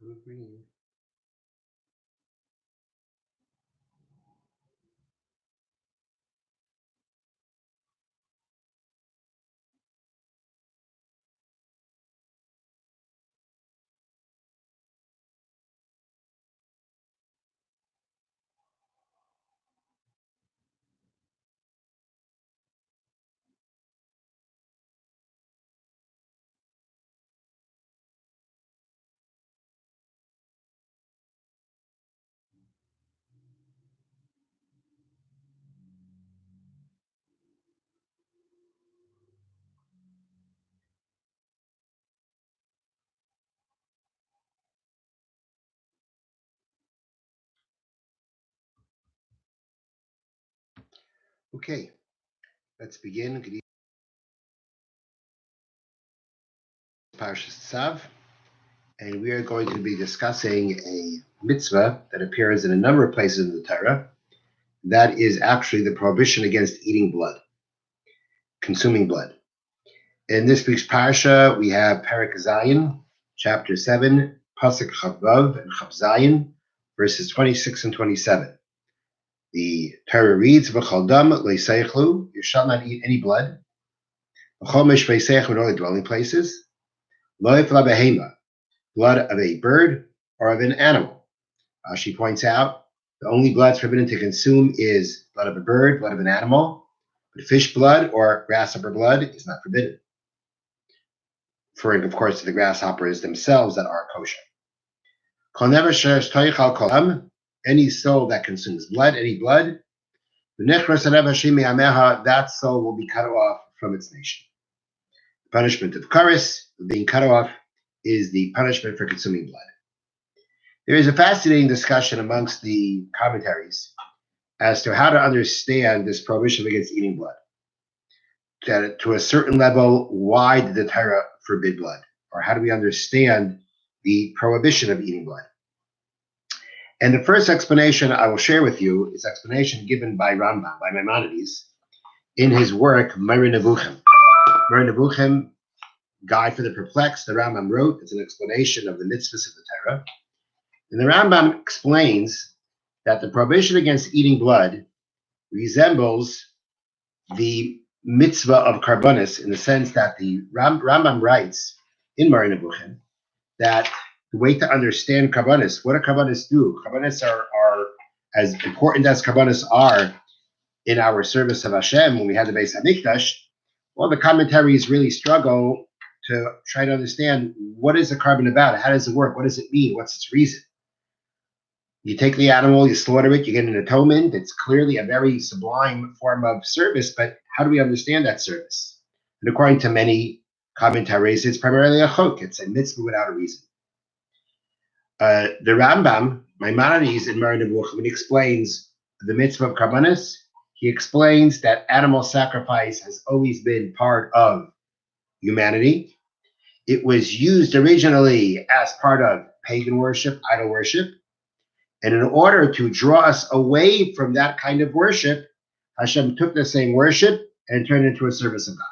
Green. Okay, let's begin. Good evening. Parsha Tzav, and we are going to be discussing a mitzvah that appears in a number of places in the Torah. That is actually the prohibition against eating blood, consuming blood. In this week's Parsha, we have Perek Zayin, chapter 7, Pasuk Chavav and Chav Zayin, verses 26 and 27. The Torah reads, V'chol dam le'seichlu, you shall not eat any blood. V'chol mishvei seich, in all the dwelling places. Lo yifla behema, blood of a bird or of an animal. She points out the only blood forbidden to consume is blood of a bird, blood of an animal, but fish blood or grasshopper blood is not forbidden. Referring, of course, to the grasshoppers themselves that are kosher. Any soul that consumes blood, any blood, that soul will be cut off from its nation. The punishment of karis, being cut off, is the punishment for consuming blood. There is a fascinating discussion amongst the commentaries as to how to understand this prohibition against eating blood. That to a certain level, why did the Torah forbid blood? Or how do we understand the prohibition of eating blood? And the first explanation I will share with you is explanation given by Rambam, by Maimonides, in his work, Moreh Nevuchim. Moreh Nevuchim, Guide for the Perplexed, the Rambam wrote. It's an explanation of the mitzvahs of the Torah. And the Rambam explains that the prohibition against eating blood resembles the mitzvah of karbonis in the sense that the Rambam writes in Moreh Nevuchim that the way to understand karbonis, what do karbonis do? Karbonis are as important as karbonis are in our service of Hashem when we had the Beis HaMikdash. Well, the commentaries really struggle to try to understand what is a carbon about, how does it work, what does it mean, what's its reason. You take the animal, you slaughter it, you get an atonement. It's clearly a very sublime form of service, but how do we understand that service? And according to many commentaries, it's primarily a chok. It's a mitzvah without a reason. The Rambam, Maimonides in Moreh Nevuchim, when he explains the mitzvah of karbonis, he explains that animal sacrifice has always been part of humanity. It was used originally as part of pagan worship, idol worship. And in order to draw us away from that kind of worship, Hashem took the same worship and turned it into a service of God.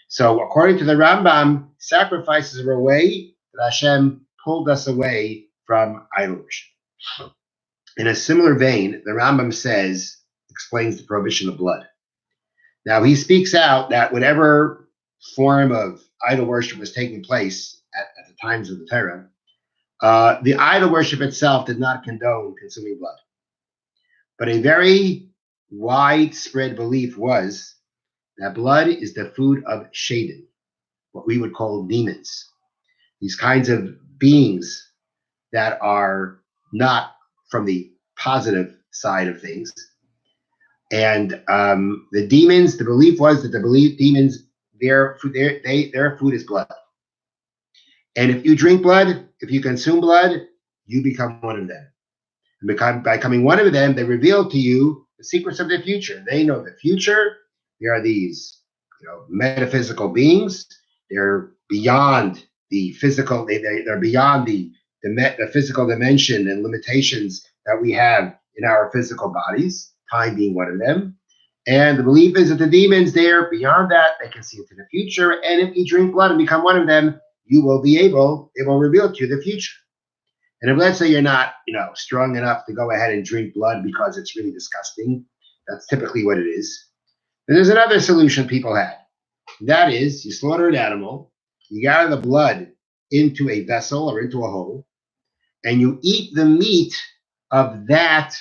So according to the Rambam, sacrifices are a way that Hashem pulled us away from idol worship. In a similar vein, the Rambam explains the prohibition of blood. Now he speaks out that whatever form of idol worship was taking place at the times of the Torah, the idol worship itself did not condone consuming blood. But a very widespread belief was that blood is the food of shaitan, what we would call demons. These kinds of beings that are not from the positive side of things. And the demons, the belief was that demons, their food is blood. And if you drink blood, if you consume blood, you become one of them. And by becoming one of them, they reveal to you the secrets of the future. They know the future. They are these, metaphysical beings. They're beyond the physical. They're beyond the physical dimension and limitations that we have in our physical bodies. Time being one of them. And the belief is that the demons, they're beyond that. They can see into the future. And if you drink blood and become one of them, it will reveal to you the future. And if let's say you're not, strong enough to go ahead and drink blood because it's really disgusting, that's typically what it is. Then there's another solution people had. That is, you slaughter an animal, you gather the blood into a vessel or into a hole, and you eat the meat of that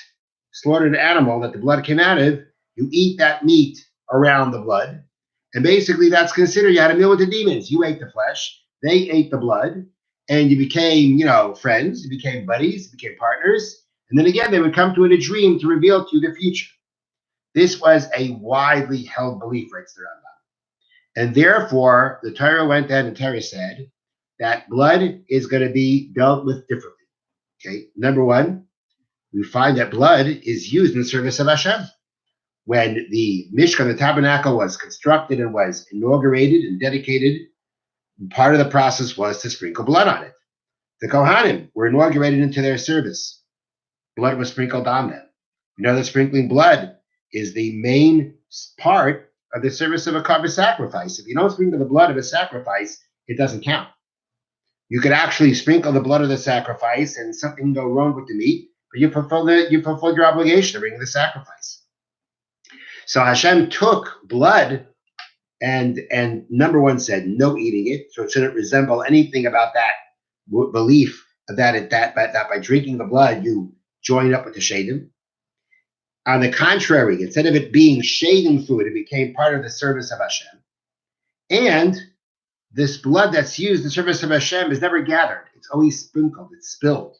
slaughtered animal that the blood came out of. You eat that meat around the blood. And basically, that's considered you had a meal with the demons. You ate the flesh, they ate the blood, and you became, friends, you became buddies, you became partners. And then again, they would come to in a dream to reveal to you the future. This was a widely held belief, writes the Rambam. And therefore, the Torah went ahead and Torah said that blood is going to be dealt with differently. Okay, number one, we find that blood is used in the service of Hashem. When the Mishkan, the tabernacle, was constructed and was inaugurated and dedicated, part of the process was to sprinkle blood on it. The Kohanim were inaugurated into their service. Blood was sprinkled on them. We know that sprinkling blood is the main part of the service of a carved sacrifice. If you don't sprinkle the blood of a sacrifice, it doesn't count. You could actually sprinkle the blood of the sacrifice and something can go wrong with the meat, but you fulfilled your obligation of bringing the sacrifice. So Hashem took blood and number one said no eating it, so it shouldn't resemble anything about that belief that by drinking the blood you join up with the Shadim. On the contrary, instead of it being Shadim food, it became part of the service of Hashem. And this blood that's used in the service of Hashem is never gathered. It's always sprinkled. It's spilled.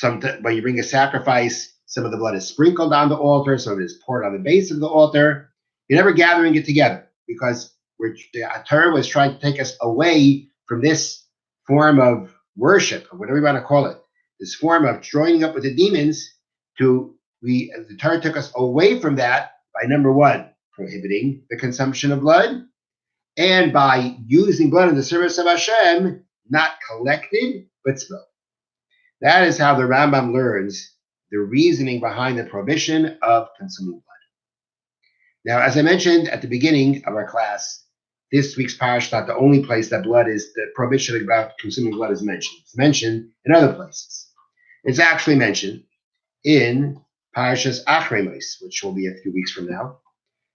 When you bring a sacrifice, some of the blood is sprinkled on the altar, some of it is poured on the base of the altar. You're never gathering it together because the Torah was trying to take us away from this form of worship, or whatever you want to call it, this form of joining up with the demons. The Torah took us away from that by, number one, prohibiting the consumption of blood, and by using blood in the service of Hashem, not collected, but spilled. That is how the Rambam learns the reasoning behind the prohibition of consuming blood. Now, as I mentioned at the beginning of our class, this week's Parsha is not the only place that the prohibition about consuming blood is mentioned. It's mentioned in other places. It's actually mentioned in Parshas Achremos, which will be a few weeks from now.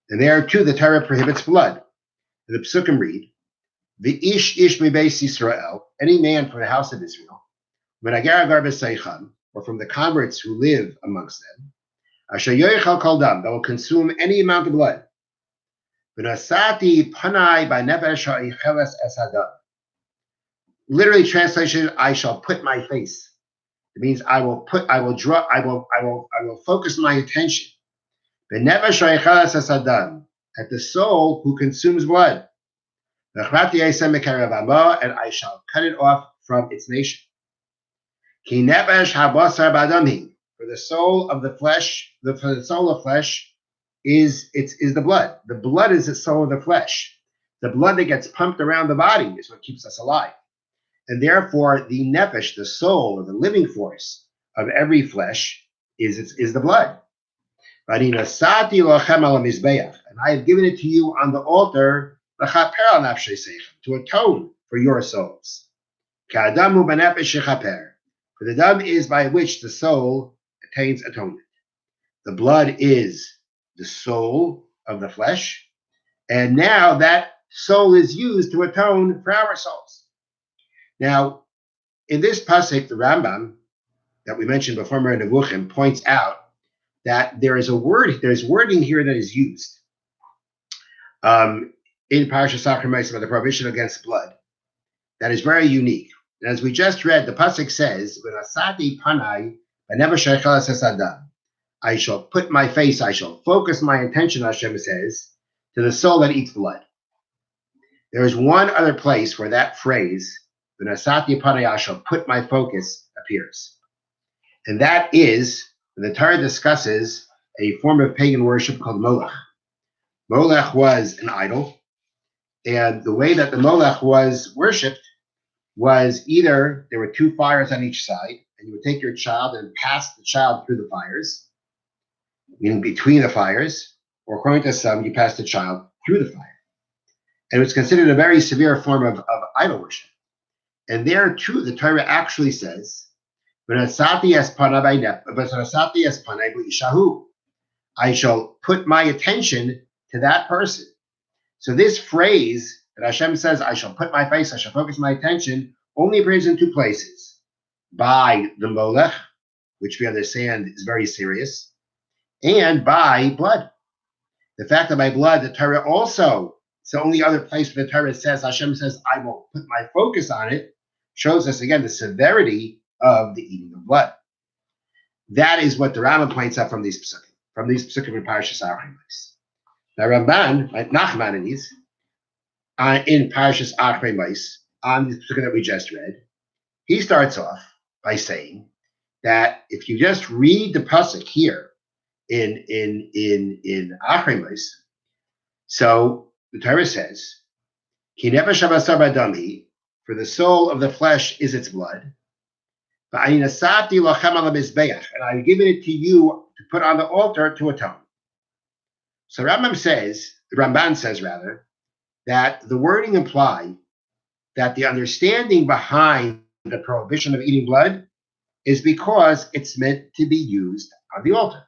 And there too, the Torah prohibits blood. The Psukim read, "The ish mi beis Yisrael, any man from the house of Israel, v'nagar agar b'seicham, or from the converts who live amongst them, asher yoichal kol dam, that will consume any amount of blood. V'nasati panai b'nefesh ha'icheles es hadam." Literally translation: I shall put my face. It means I will focus my attention. B'nefesh ha'icheles es hadam, at the soul who consumes blood. And I shall cut it off from its nation. For the soul of the flesh, is the blood. The blood is the soul of the flesh. The blood that gets pumped around the body is what keeps us alive. And therefore, the nefesh, the soul, or the living force of every flesh is the blood. And I have given it to you on the altar to atone for your souls. For the dam is by which the soul attains atonement. The blood is the soul of the flesh, and now that soul is used to atone for our souls. Now, in this pasuk, the Rambam that we mentioned before, Moreh Nevuchim, points out that there's wording here that is used in Parsha Achremos about the prohibition against blood that is very unique. And as we just read, the pasuk says, "V'nasati panai b'nefesh ha'icheles es hadam." I shall put my face, I shall focus my attention, Hashem says, to the soul that eats blood. There is one other place where that phrase, "V'nasati panai," I shall put my focus, appears. And that is when the Torah discusses a form of pagan worship called Molech. Molech was an idol, and the way that the Molech was worshipped was either there were two fires on each side, and you would take your child and pass the child through the fires, meaning between the fires, or according to some, you pass the child through the fire. And it was considered a very severe form of idol worship. And there too, the Torah actually says I shall put my attention to that person. So this phrase that Hashem says, I shall put my face, I shall focus my attention, only appears in two places. By the molech, which we understand is very serious, and by blood. The fact that by blood, the Torah also, it's the only other place where the Torah says, Hashem says, I will put my focus on it, shows us again the severity of the eating of blood. That is what the Rambam points out from these psukim in Parsha Achreimus. Now Ramban, like Nachman in these, in Parshas Achreimus, on the psukim that we just read, he starts off by saying that if you just read the pasuk here in Achreimus, so the Torah says, "Ki nefesh habasar b'dami," for the soul of the flesh is its blood. "V'ani nasati lachem al hamizbeach," and I've given it to you to put on the altar to atone. So Ramban says, that the wording imply that the understanding behind the prohibition of eating blood is because it's meant to be used on the altar.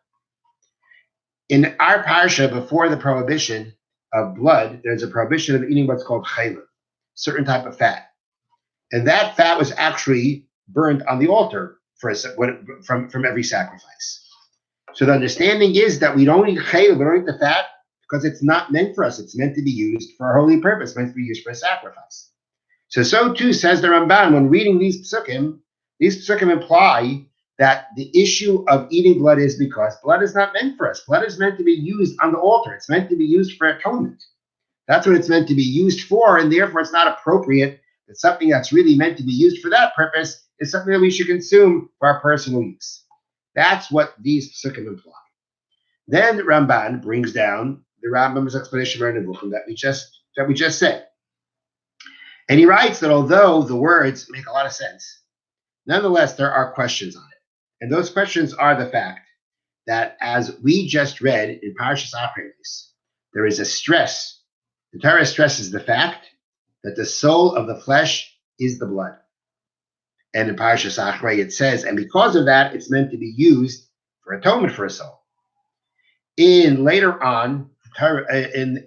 In our parsha, before the prohibition of blood, there's a prohibition of eating what's called chaylev, certain type of fat. And that fat was actually burned on the altar from every sacrifice. So the understanding is that we don't eat chaylev, we don't eat the fat, because it's not meant for us. It's meant to be used for a holy purpose, meant to be used for a sacrifice. So too says the Ramban, when reading these psukim imply that the issue of eating blood is because blood is not meant for us. Blood is meant to be used on the altar. It's meant to be used for atonement. That's what it's meant to be used for, and therefore it's not appropriate that something that's really meant to be used for that purpose is something that we should consume for our personal use. That's what these psukim imply. Then the Ramban brings down the Rambam's explanation of Nebuchim that we just said. And he writes that although the words make a lot of sense, nonetheless, there are questions on it. And those questions are the fact that, as we just read in Parshas Achreimus, there is a stress. The Torah stresses the fact that the soul of the flesh is the blood. And in Parshas Achrei it says, and because of that, it's meant to be used for atonement for a soul. In later on, in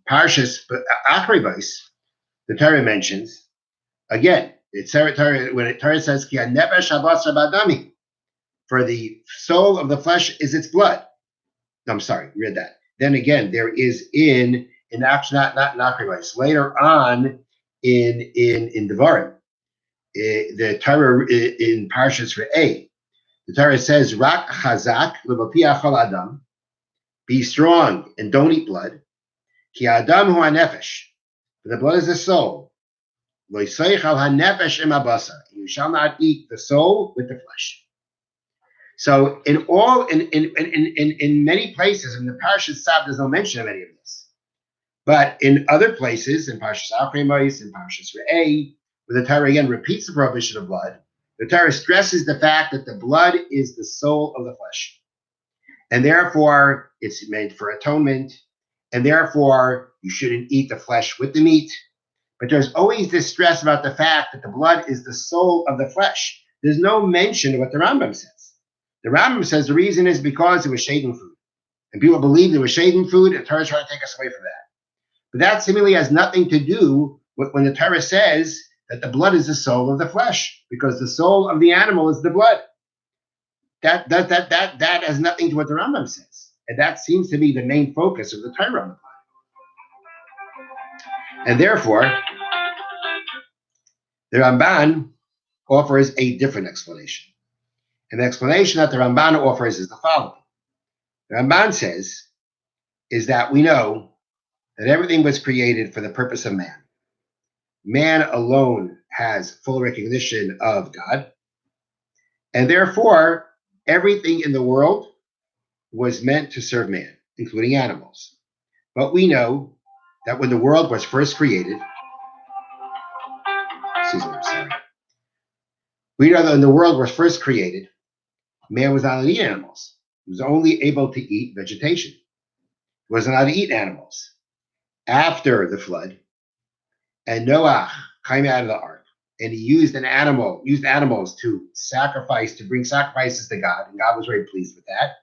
Parshas Achreimus, the Torah mentions again. When the Torah says, "Ki nefesh habasar b'dami," for the soul of the flesh is its blood. No, I'm sorry, read that. Then again, there is in actually not Achreimus. Later on in Devarim, the Torah in Parshas Re'eh, the Torah says, "Rak chazak levapi achol adam," be strong and don't eat blood. Ki adam hu hanefesh, for the blood is the soul. You shall not eat the soul with the flesh. So in many places in the Parshas Tzav, there's no mention of any of this. But in other places, in Parshas Achreimus, in Parshas Re'eh, where the Torah again repeats the prohibition of blood, the Torah stresses the fact that the blood is the soul of the flesh. And therefore, it's meant for atonement. And therefore, you shouldn't eat the flesh with the meat. But there's always this stress about the fact that the blood is the soul of the flesh. There's no mention of what the Rambam says. The Rambam says the reason is because it was shaden food. And people believe it was shaden food, and the Torah is trying to take us away from that. But that seemingly has nothing to do with when the Torah says that the blood is the soul of the flesh, because the soul of the animal is the blood. That has nothing to what the Rambam says. And that seems to be the main focus of the Torah. And therefore, the Ramban offers a different explanation. And the explanation that the Ramban offers is the following. The Ramban says is that we know that everything was created for the purpose of man. Man alone has full recognition of God. And therefore, everything in the world was meant to serve man, including animals. But we know that when the world was first created, we know that when the world was first created, man was not allowed to eat animals. He was only able to eat vegetation. He wasn't allowed to eat animals. After the flood, and Noah came out of the ark, and he used animals to bring sacrifices to God, and God was very pleased with that.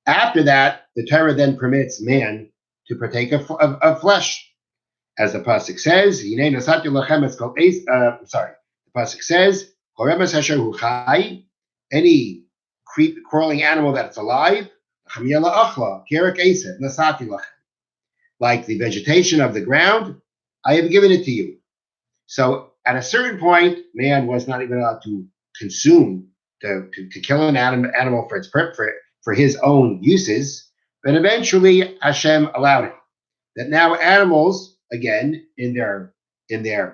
After that, the Torah then permits man to partake of flesh. As the Pasuk says, the Pasuk says, any crawling animal that's alive, like the vegetation of the ground, I have given it to you. So at a certain point, man was not even allowed to consume, to kill an animal for his own uses, but eventually Hashem allowed it. That now animals, again, in their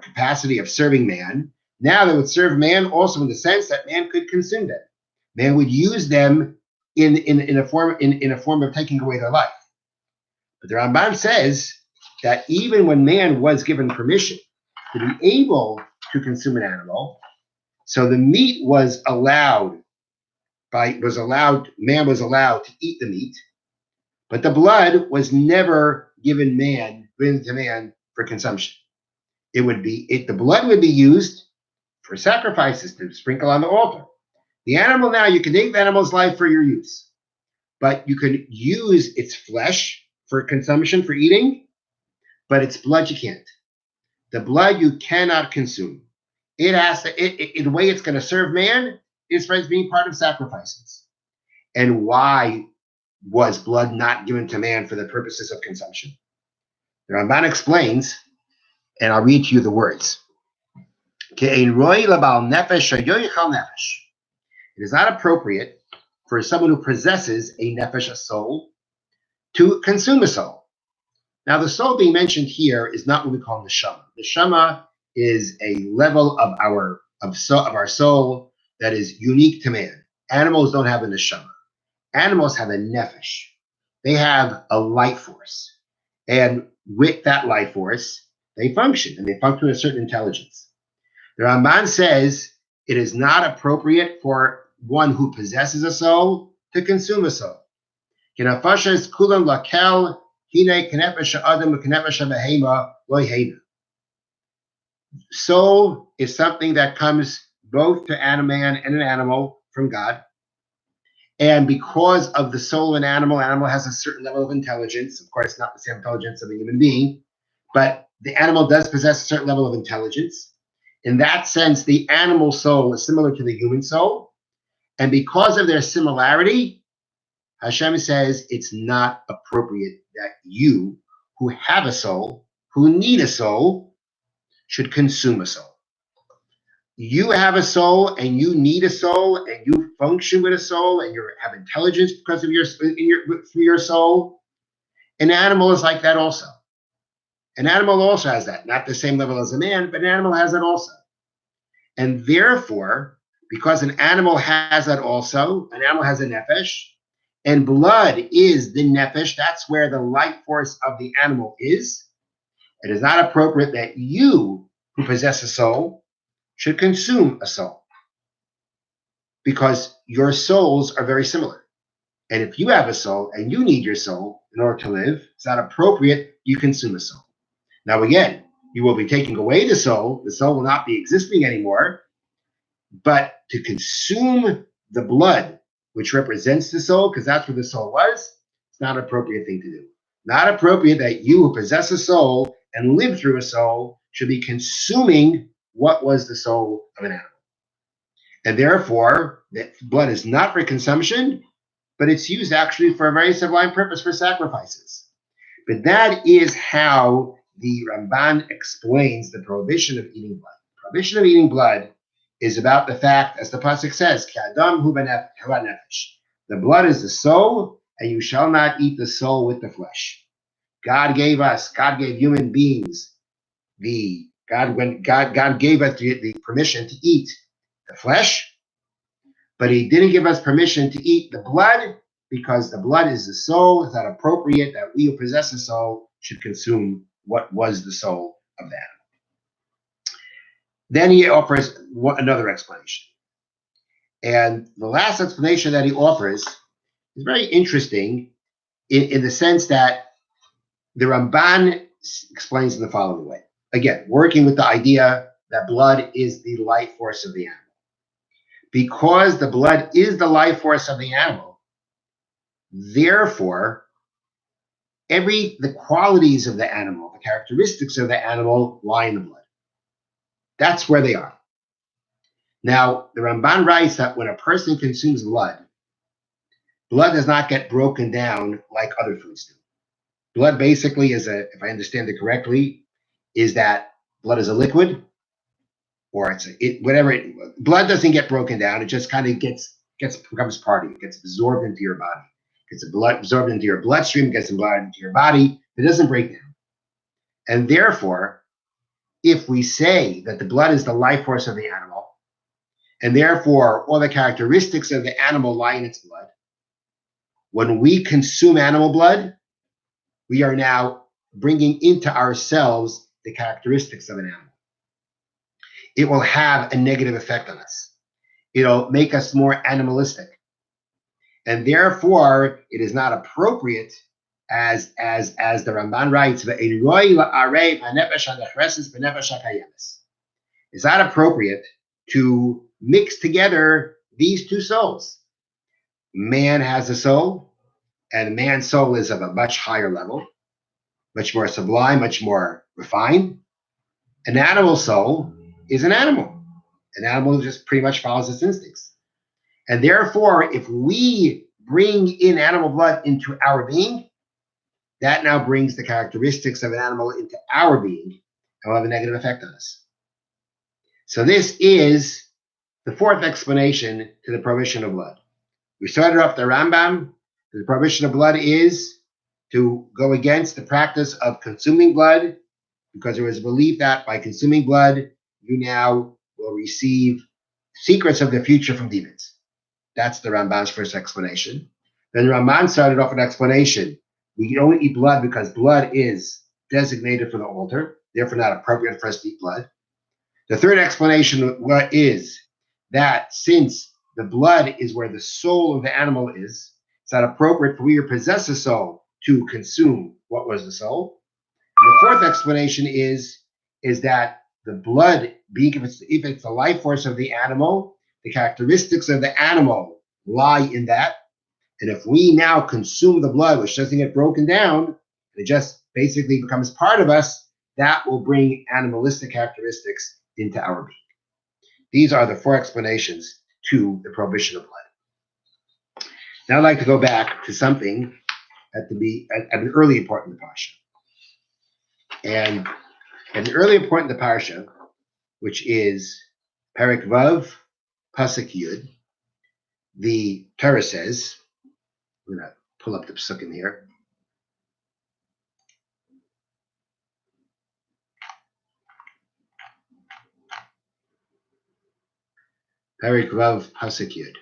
capacity of serving man, now they would serve man also in the sense that man could consume them. Man would use them in a form of taking away their life. But the Ramban says that even when man was given permission to be able to consume an animal, so the meat was allowed, man was allowed to eat the meat, but the blood was never given to man for consumption. The blood would be used for sacrifices to sprinkle on the altar. The animal now, you can take the animal's life for your use, but you can use its flesh for consumption, for eating, but its blood you can't. The blood you cannot consume. It has to, the way it's going to serve man is for being part of sacrifices. And why was blood not given to man for the purposes of consumption? The Ramban explains, and I'll read to you the words. It is not appropriate for someone who possesses a nefesh, a soul, to consume a soul. Now, the soul being mentioned here is not what we call neshama. Neshama is a level of our soul that is unique to man. Animals don't have a neshama. Animals have a nefesh. They have a life force. And with that life force, they function, and they function with a certain intelligence. The Ramban says it is not appropriate for one who possesses a soul to consume a soul. Soul is something that comes both to a man and an animal from God. And because of the soul of an animal has a certain level of intelligence. Of course, not the same intelligence of a human being, but the animal does possess a certain level of intelligence. In that sense, the animal soul is similar to the human soul. And because of their similarity, Hashem says it's not appropriate that you, who have a soul, who need a soul, should consume a soul. You have a soul and you need a soul and you function with a soul and you have intelligence because of through your soul. An animal is like that also. An animal also has that, not the same level as a man, but an animal has that also. And therefore, because an animal has that also, an animal has a nefesh, and blood is the nefesh, that's where the life force of the animal is. It is not appropriate that you, who possess a soul, should consume a soul, because your souls are very similar. And if you have a soul and you need your soul in order to live, it's not appropriate you consume a soul. Now again, you will be taking away the soul will not be existing anymore, but to consume the blood, which represents the soul, because that's where the soul was, it's not an appropriate thing to do. Not appropriate that you who possess a soul and live through a soul should be consuming what was the soul of an animal. And therefore, that blood is not for consumption, but it's used actually for a very sublime purpose, for sacrifices. But that is how the Ramban explains the prohibition of eating blood. The prohibition of eating blood is about the fact, as the Pasuk says, the blood is the soul, and you shall not eat the soul with the flesh. God gave human beings God gave us the permission to eat the flesh, but he didn't give us permission to eat the blood, because the blood is the soul. It's not appropriate that we who possess a soul should consume what was the soul of that. Then he offers another explanation. And the last explanation that he offers is very interesting in the sense that the Ramban explains in the following way. Again, working with the idea that blood is the life force of the animal. Because the blood is the life force of the animal, therefore, the qualities of the animal, the characteristics of the animal lie in the blood. That's where they are. Now, the Ramban writes that when a person consumes blood does not get broken down like other foods do. Blood basically is if I understand it correctly, is that blood is a liquid, or blood doesn't get broken down. It just kind of becomes part of you. It gets absorbed into your body. It gets absorbed into your bloodstream, gets absorbed into your body. It doesn't break down. And therefore, if we say that the blood is the life force of the animal, and therefore all the characteristics of the animal lie in its blood, when we consume animal blood, we are now bringing into ourselves the characteristics of an animal. It will have a negative effect on us. It'll make us more animalistic. And therefore, it is not appropriate, as the Ramban writes, it's not appropriate to mix together these two souls. Man has a soul, and man's soul is of a much higher level, much more sublime, much more refined. An animal soul is an animal. An animal just pretty much follows its instincts. And therefore, if we bring in animal blood into our being, that now brings the characteristics of an animal into our being and will have a negative effect on us. So this is the fourth explanation to the prohibition of blood. We started off the Rambam. The prohibition of blood is to go against the practice of consuming blood, because there was a belief that by consuming blood, you now will receive secrets of the future from demons. That's the Ramban's first explanation. Then the Ramban started off an explanation. We can only eat blood because blood is designated for the altar, therefore not appropriate for us to eat blood. The third explanation is that since the blood is where the soul of the animal is, it's not appropriate for we who possess a soul to consume what was the soul. And the fourth explanation is that the blood, if it's the life force of the animal, the characteristics of the animal lie in that. And if we now consume the blood, which doesn't get broken down, it just basically becomes part of us, that will bring animalistic characteristics into our being. These are the four explanations to the prohibition of blood. Now I'd like to go back to something at an early part in the Parsha. And an earlier point in the Parsha, which is Perek Vav, Pasuk Yud, the Torah says, I'm going to pull up the psukim here. Perek Vav, Pasuk Yud.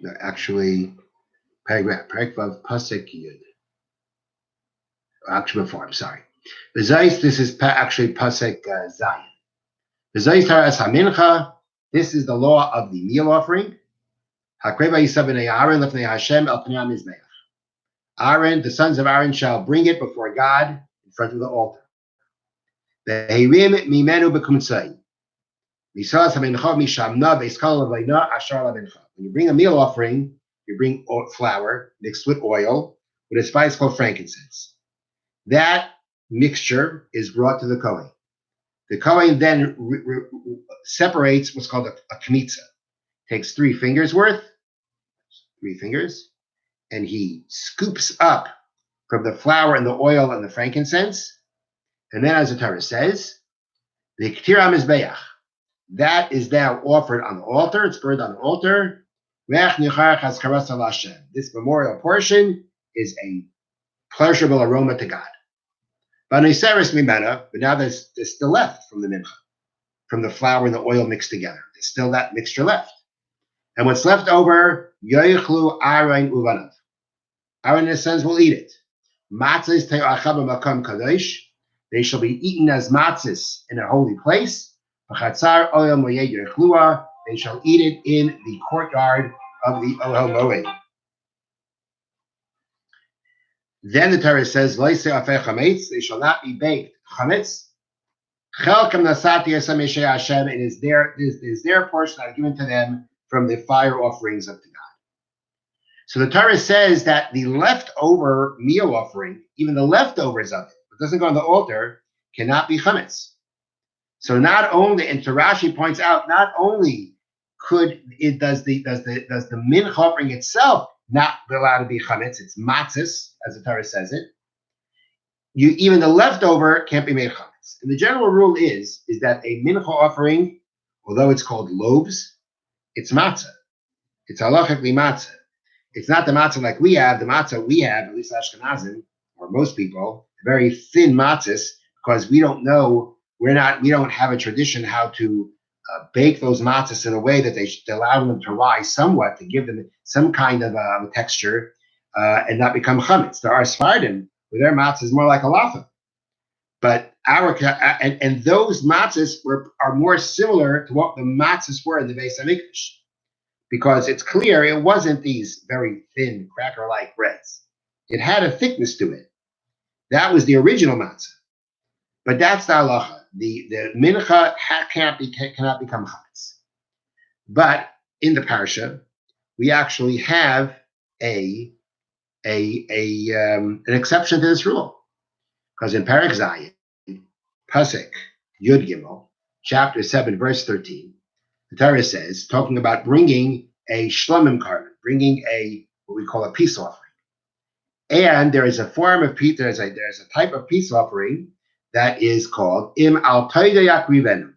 No, actually, Perek Vav, Pasuk Yud. Actually, before, I'm sorry. This is actually Pasuk Zayin. This is the law of the meal offering. Aaron, the sons of Aaron, shall bring it before God in front of the altar. When you bring a meal offering, you bring flour mixed with oil with a spice called frankincense. That mixture is brought to the Kohen. The Kohen then separates what's called a kmitza. Takes 3 fingers worth, 3 fingers, and he scoops up from the flour and the oil and the frankincense. And then, as the Torah says, the Ketira Mizbeach, that is now offered on the altar. It's burned on the altar. This memorial portion is a pleasurable aroma to God. But now there's still left from the mincha, from the flour and the oil mixed together. There's still that mixture left. And what's left over, yoichlu Aaron uvanav. Aaron and his sons will eat it. Matzahs te'achab makam kadosh. They shall be eaten as matzahs in a holy place. V'chatzar oil moyed yoichlua. They shall eat it in the courtyard of the Ohel Moed. Then the Torah says, they shall not be baked chametz. It is their portion that are given to them from the fire offerings of God. So the Torah says that the leftover meal offering, even the leftovers of it, what doesn't go on the altar, cannot be chametz. So not only, and Rashi points out, not only does the mincha offering itself not be allowed to be chametz, it's matzis, as the Torah says it. Even the leftover can't be made chametz. And the general rule is that a mincha offering, although it's called loaves, it's matzah. It's halachically matzah. It's not the matzah like we have. The matzah we have, at least Ashkenazim, or most people, very thin matzahs, because we don't know, we don't have a tradition how to bake those matzahs in a way that they allow them to rise somewhat, to give them some kind of texture, and not become chametz. There are Sephardim where their matzah is more like halacha. But and those matzahs are more similar to what the matzahs were in the Beis HaMikdash, because it's clear it wasn't these very thin cracker-like breads. It had a thickness to it. That was the original matzah. But that's the halacha. The mincha cannot become chametz. But in the Parsha, we actually have an exception to this rule. Because in Perek Zayin, Pasuk Yud Gimel, chapter 7, verse 13, the Torah says, talking about bringing a shlomim carbon, bringing what we call a peace offering. And there is a form of peace, there's a type of peace offering that is called im al toida yakrivenu.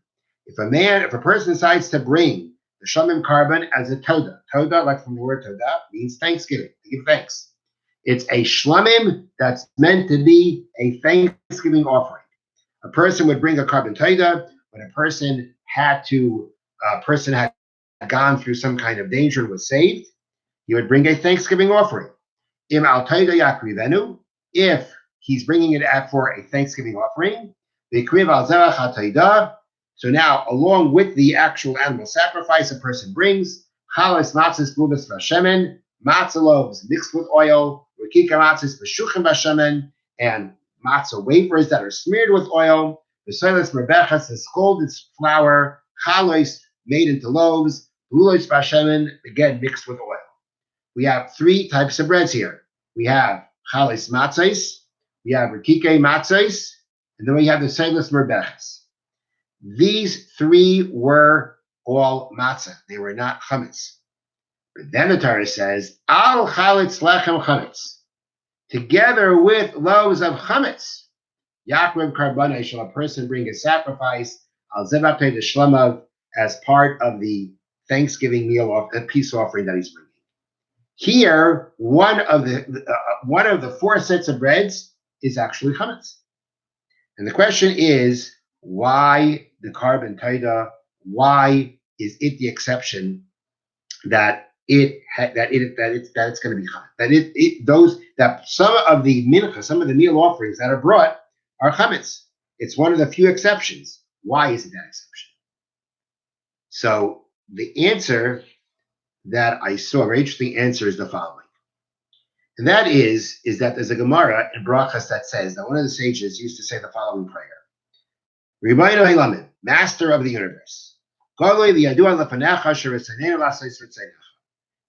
If a person decides to bring the shlomim carbon as a toda, like from the word toda, means thanksgiving, to give thanks. It's a shlomim that's meant to be a thanksgiving offering. A person would bring a carbon toda when a person had gone through some kind of danger and was saved. He would bring a thanksgiving offering. Im al toida yakrivenu, if he's bringing it for a thanksgiving offering, v'kriv al zerach ha'toida. So now, along with the actual animal sacrifice, a person brings chalas matzahs b'udas v'shemen, matzah loaves mixed with oil, rikika matzahs v'shuchim v'shemen, and matzah wafers that are smeared with oil, v'soilas merbechas, and scalded flour, chalos made into loaves, b'ulos v'shemen, again mixed with oil. We have three types of breads here. We have chalas matzahs, we have rikike matzahs, and then we have the soilas merbechas. These three were all matzah. They were not chametz. But then the Torah says, al chalitz lechem chametz. Together with loaves of chametz, Yaakov Karbanai shall a person bring a sacrifice, al zevatei de shlamav, as part of the Thanksgiving meal, a peace offering that he's bringing. Here, one of the four sets of breads is actually chametz. And the question is, why the carbon taida? Why is it the exception that it's going to be chametz? That some of the mincha, some of the meal offerings that are brought are chametz. It's one of the few exceptions. Why is it that exception? So the answer that I saw, a very interesting answer, is the following, and that is that there's a Gemara in Brachas that says that one of the sages used to say the following prayer. Ribono Helamed, Master of the universe.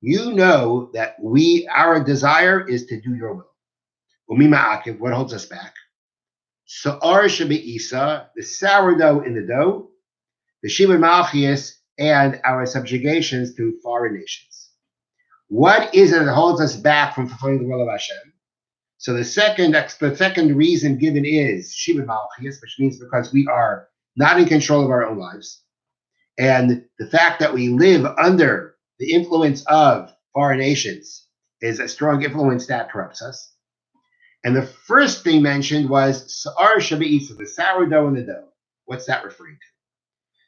You know that our desire is to do your will. What holds us back? Sa'ar Isa, the sourdough in the dough, the Shibud Malchias, and our subjugations to foreign nations. What is it that holds us back from fulfilling the will of Hashem? So the second reason given is Shibud Malchias, which means because we are not in control of our own lives. And the fact that we live under the influence of foreign nations is a strong influence that corrupts us. And the first thing mentioned was Sa'ar Shabba'isa, the sourdough in the dough. What's that referring to?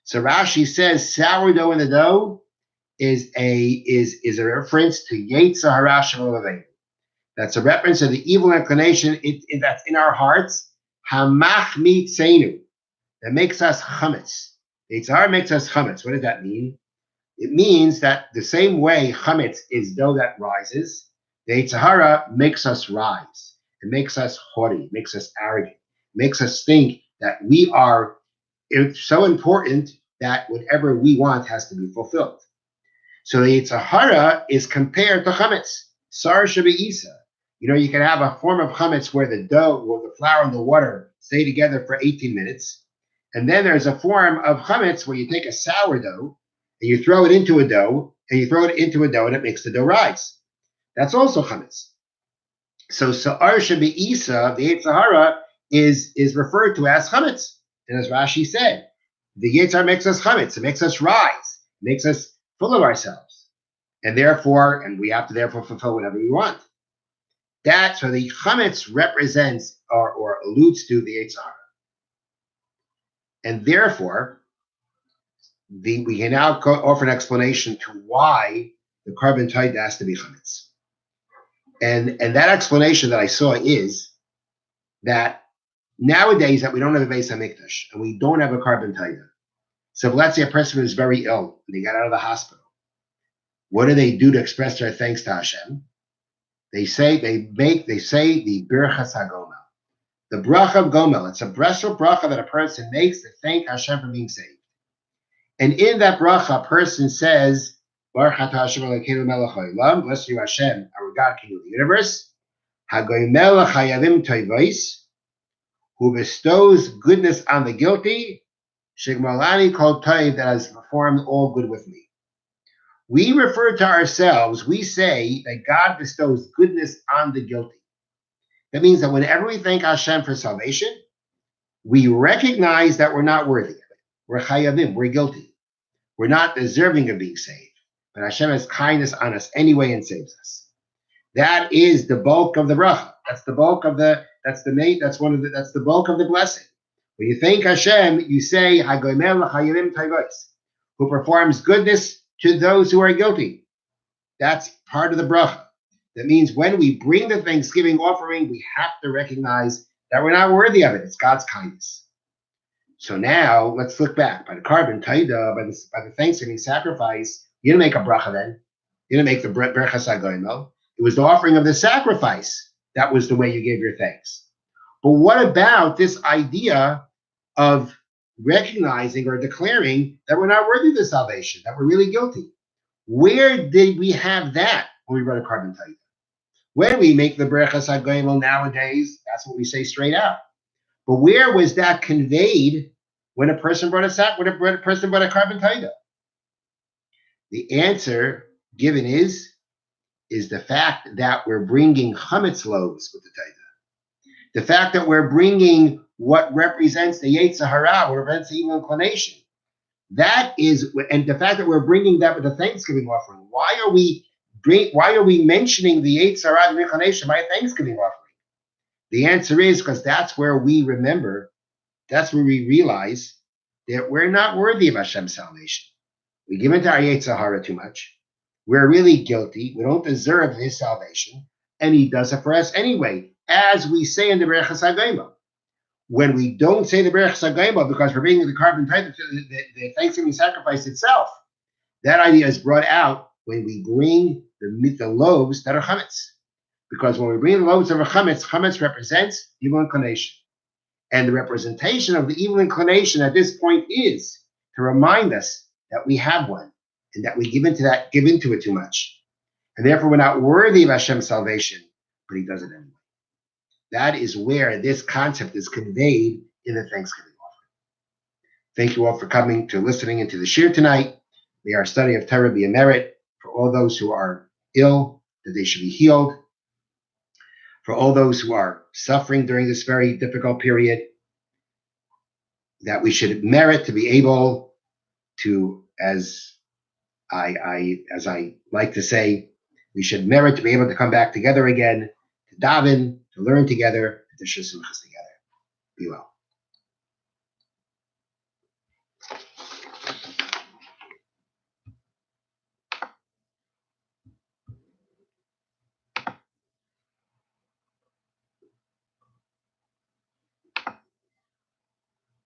So Rashi says sourdough in the dough is a reference to Yetzer Hara Shel. That's a reference to the evil inclination that's in our hearts, Hamachmi Tseinu, that makes us chametz. Yetzer Hara makes us chametz. What does that mean? It means that the same way chametz is dough that rises, the Yetzer Hara makes us rise. It makes us haughty, it makes us arrogant, it makes us think that we are so important that whatever we want has to be fulfilled. So the Yetzer Hara is compared to chametz. Sar shebeisa. You can have a form of chametz where the dough or the flour and the water stay together for 18 minutes. And then there's a form of chametz where you take a sourdough and you throw it into a dough, and it makes the dough rise. That's also chametz. So Sa'ar shebeisa, the Yetzer Hara, is referred to as chametz. And as Rashi said, the Yetzer Hara makes us chametz. It makes us rise. It makes us full of ourselves. And we have to therefore fulfill whatever we want. So the chametz represents or alludes to the Yetzer Hara. And therefore, we can now offer an explanation to why the carbon taida has to be chametz. And that explanation that I saw is that nowadays that we don't have a Beis HaMikdash and we don't have a carbon taida. So if let's say a person is very ill and they got out of the hospital, what do they do to express their thanks to Hashem? They say the Birchas HaGomel, the bracha of Gomel. It's a bracha that a person makes to thank Hashem for being saved. And in that bracha, a person says, Baruch atah Hashem Elokeinu melech haolam, blessed you Hashem, our God, King of the universe, HaGomel chayavim toivos, who bestows goodness on the guilty, Shigmalani kol tov, that has performed all good with me. We refer to ourselves, we say that God bestows goodness on the guilty. That means that whenever we thank Hashem for salvation, we recognize that we're not worthy of it. We're chayavim, we're guilty. We're not deserving of being saved. But Hashem has kindness on us anyway and saves us. That is the bulk of the bracha. That's the bulk of the bulk of the blessing. When you thank Hashem, you say, HaGomel chayavim toivos, who performs goodness to those who are guilty. That's part of the bracha. That means when we bring the Thanksgiving offering, we have to recognize that we're not worthy of it. It's God's kindness. So now let's look back. By the carbon taida, by the Thanksgiving sacrifice, you didn't make a bracha then. You didn't make the Birchas HaGomel. It was the offering of the sacrifice. That was the way you gave your thanks. But what about this idea of recognizing or declaring that we're not worthy of the salvation, that we're really guilty? Where did we have that when we wrote a carbon taida? When we make the Birchas HaGomel nowadays, that's what we say straight out. But where was that conveyed when a person brought a carbon taida? The answer given is the fact that we're bringing chametz loaves with the taida. The fact that we're bringing what represents the Yetzer Hara, what represents the evil inclination. That is, and the fact that we're bringing that with the Thanksgiving offering. Why are we mentioning the Yetzer Hara and inclination by a Thanksgiving offering? The answer is because that's where we remember, that's where we realize that we're not worthy of Hashem's salvation. We give into our Yetzer Hara too much. We're really guilty. We don't deserve His salvation, and He does it for us anyway, as we say in the Birchas HaGomel. When we don't say the Birchas HaGomel because we're bringing the carbon taida, the Thanksgiving sacrifice itself, that idea is brought out when we bring the loaves that are chametz. Because when we bring the loaves of a chametz represents evil inclination. And the representation of the evil inclination at this point is to remind us that we have one and that we give into it too much. And therefore we're not worthy of Hashem's salvation, but He does it anyway. That is where this concept is conveyed in the Thanksgiving offering. Thank you all for coming to listening into the shir tonight. May our study of Torah be a merit for all those who are ill, that they should be healed. For all those who are suffering during this very difficult period, that we should merit to be able to, as I like to say, we should merit to be able to come back together again, to daven, to learn together, to share simchas together. Be well.